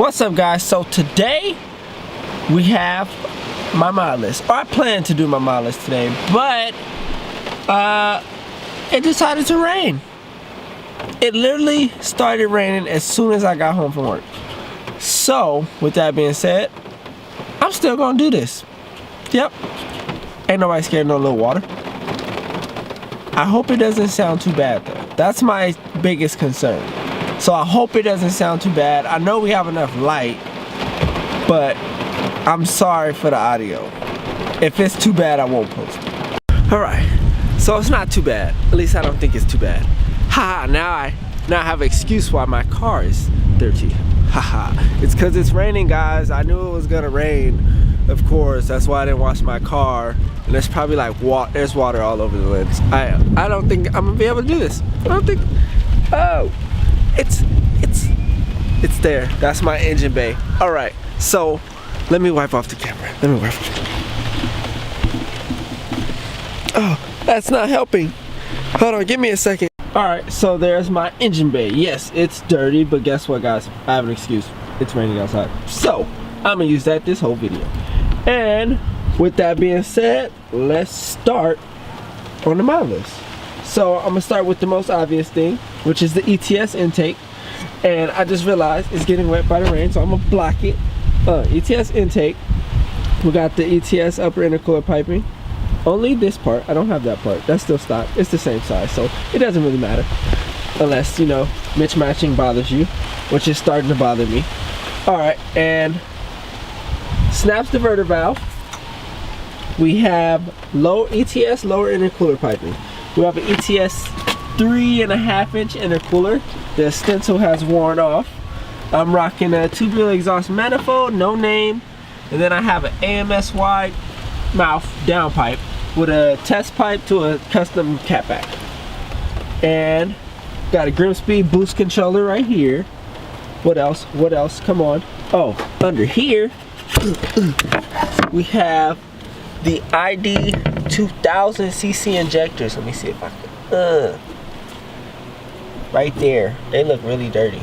What's up, guys? So today we have my mod list, or I plan to do my mod list today, but it decided to rain. It literally started raining as soon as I got home from work. So with that being said, I'm still gonna do this. Yep, ain't nobody scared of no little water. I hope it doesn't sound too bad though. That's my biggest concern. So I hope it doesn't sound too bad. I know we have enough light, but I'm sorry for the audio. If it's too bad, I won't post it. Alright, so it's not too bad. At least I don't think it's too bad. Haha, now I have an excuse why my car is dirty. Haha, it's because it's raining, guys. I knew it was gonna rain, of course. That's why I didn't wash my car. And there's probably like there's water all over the lens. I don't think I'm gonna be able to do this. I don't think. Oh, it's there. That's my engine bay. All right, so let me wipe off the camera. Let me wipe off. Oh, that's not helping. Hold on, give me a second. All right, so there's my engine bay. Yes, it's dirty, but guess what, guys? I have an excuse. It's raining outside. So I'm gonna use that this whole video. And with that being said, let's start on the mod list. So I'm gonna start with the most obvious thing, which is the ETS intake. And I just realized it's getting wet by the rain, so I'm gonna block it. ETS intake. We got the ETS upper intercooler piping. Only this part. I don't have that part. That's still stock. It's the same size, so it doesn't really matter. Unless, you know, mismatching bothers you, which is starting to bother me. Alright, and Synapse Diverter valve. We have low ETS lower intercooler piping. We have an ETS 3.5-inch intercooler. The stencil has worn off. I'm rocking a Tubular Exhaust manifold, no name. And then I have an AMS Widemouth Downpipe with a test pipe to a custom catback. And got a Grimmspeed boost controller right here. What else? What else? Come on. Oh, under here we have the ID 2000cc injectors. Let me see if I can. Right there. They look really dirty.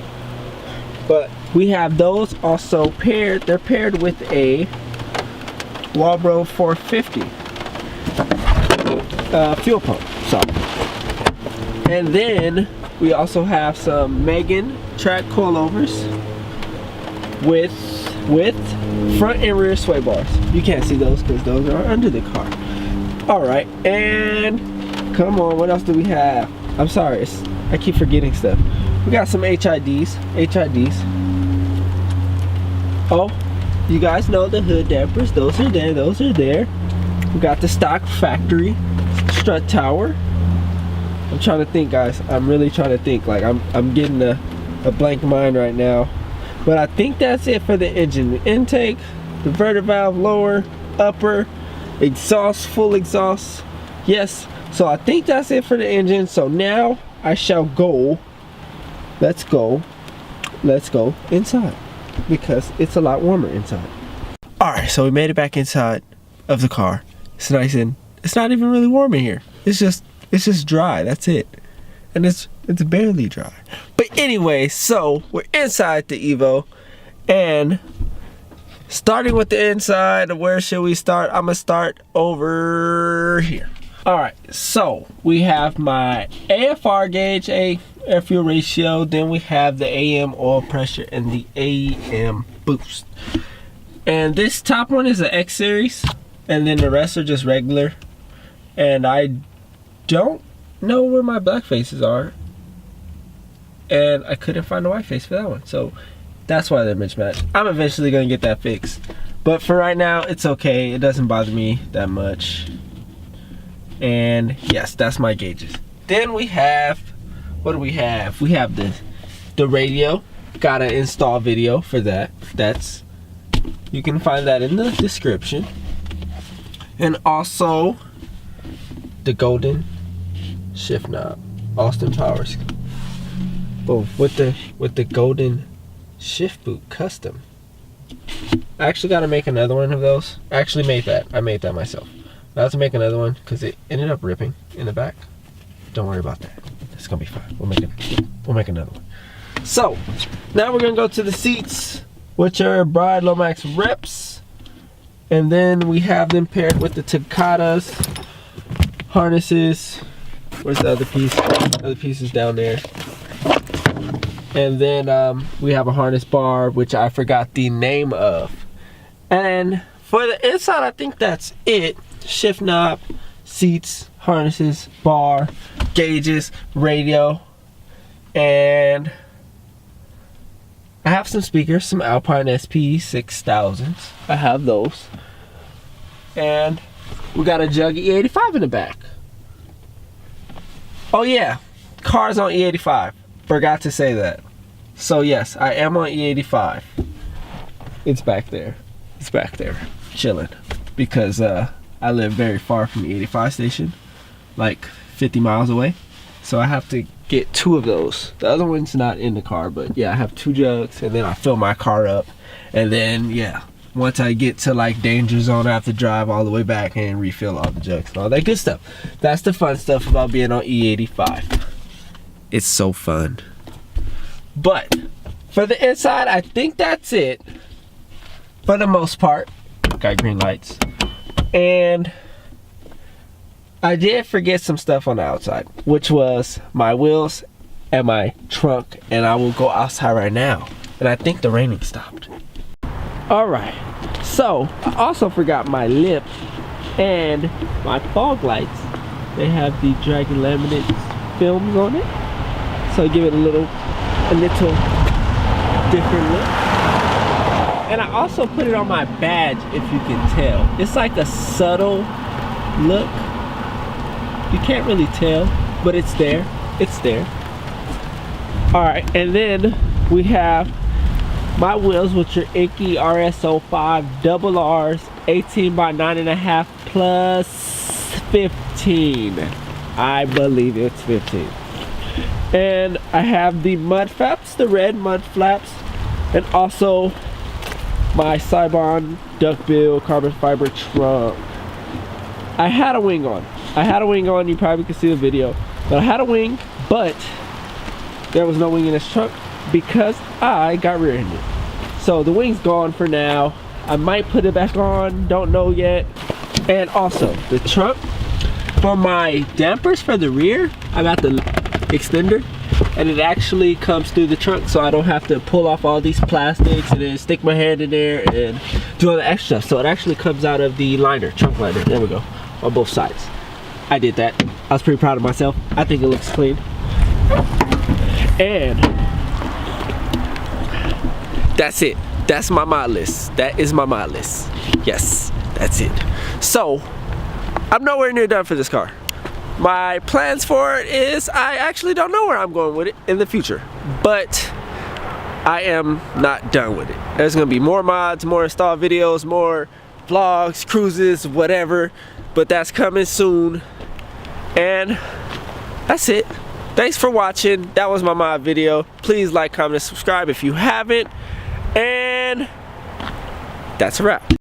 But we have those also paired. They're paired with a Walbro 450 fuel pump. So, and then we also have some Megan track coilovers with front and rear sway bars. You can't see those because those are under the car. All right, and come on, what else do we have? I'm sorry, I keep forgetting stuff. We got some HIDs. Oh, you guys know the hood dampers. Those are there. Those are there. We got the stock factory strut tower. I'm trying to think, guys. I'm really trying to think. Like I'm getting a blank mind right now. But I think that's it for the engine. The intake, diverter valve, lower, upper, exhaust, full exhaust. Yes. So I think that's it for the engine. So now I shall go. Let's go inside because it's a lot warmer inside. All right, so we made it back inside of the car. It's nice and it's not even really warm in here. It's just dry. That's it, and it's barely dry. But anyway, so we're inside the Evo, and starting with the inside. Where should we start? I'm gonna start over here. All right, so we have my AFR gauge, air fuel ratio. Then we have the AM oil pressure and the AM boost. And this top one is an X series, and then the rest are just regular. And I don't know where my black faces are, and I couldn't find a white face for that one, so that's why they're mismatched. I'm eventually gonna get that fixed, but for right now it's okay. It doesn't bother me that much. And yes, that's my gauges. Then we have, what do we have? We have the radio. Got an install video for that. You can find that in the description. And also the golden shift knob, Austin Powers. Oh, with the golden shift boot custom. I actually got to make another one of those. I actually made that. I made that myself. I have to make another one because it ended up ripping in the back. Don't worry about that. It's gonna be fine. We'll make another one. So now we're gonna go to the seats. which are broad Lomax reps. And then we have them paired with the Takata's harnesses. Where's the other piece? The other piece is down there. And then we have a harness bar, which I forgot the name of. And for the inside, I think that's it. Shift knob, seats, harnesses, bar, gauges, radio, and I have some speakers, some Alpine SP 6000s. I have those. And we got a Jug E85 in the back. Oh yeah, car's on E85. Forgot to say that. So yes, I am on E85. It's back there. It's back there, chilling. Because I live very far from the 85 station, like 50 miles away. So I have to get 2 of those. The other one's not in the car, but yeah, I have 2 jugs, and then I fill my car up. And then yeah, once I get to like danger zone, I have to drive all the way back and refill all the jugs and all that good stuff. That's the fun stuff about being on E85. It's so fun. But for the inside, I think that's it for the most part. Got green lights. And I did forget some stuff on the outside, which was my wheels and my trunk, and I will go outside right now. And I think the raining stopped. Alright, so I also forgot my lip and my fog lights. They have the Dragon laminate films on it, so give it a little different look. And I also put it on my badge, if you can tell. It's like a subtle look. You can't really tell, but it's there. It's there. Alright, and then we have my wheels, which are Enkei RS05RRs, 18 by 9.5 plus 15. I believe it's 15. And I have the mud flaps, the red mud flaps, and also my Seibon duckbill carbon fiber trunk. I had a wing on. You probably can see the video. But I had a wing, but there was no wing in this trunk because I got rear-ended. So the wing's gone for now. I might put it back on, don't know yet. And also, the trunk, for my dampers for the rear, I got the extender, and it actually comes through the trunk, so I don't have to pull off all these plastics and then stick my hand in there and do all the extra stuff. So it actually comes out of the liner, trunk liner. There we go, on both sides. I did that. I was pretty proud of myself. I think it looks clean. And that's it. That's my mod list. That is my mod list. Yes, that's it. So I'm nowhere near done for this car. My plans for it is I actually don't know where I'm going with it in the future, but I am not done with it. There's gonna be more mods, more install videos, more vlogs, cruises, whatever, but that's coming soon. And that's it. Thanks for watching. That was my mod video. Please like, comment, and subscribe if you haven't. And that's a wrap.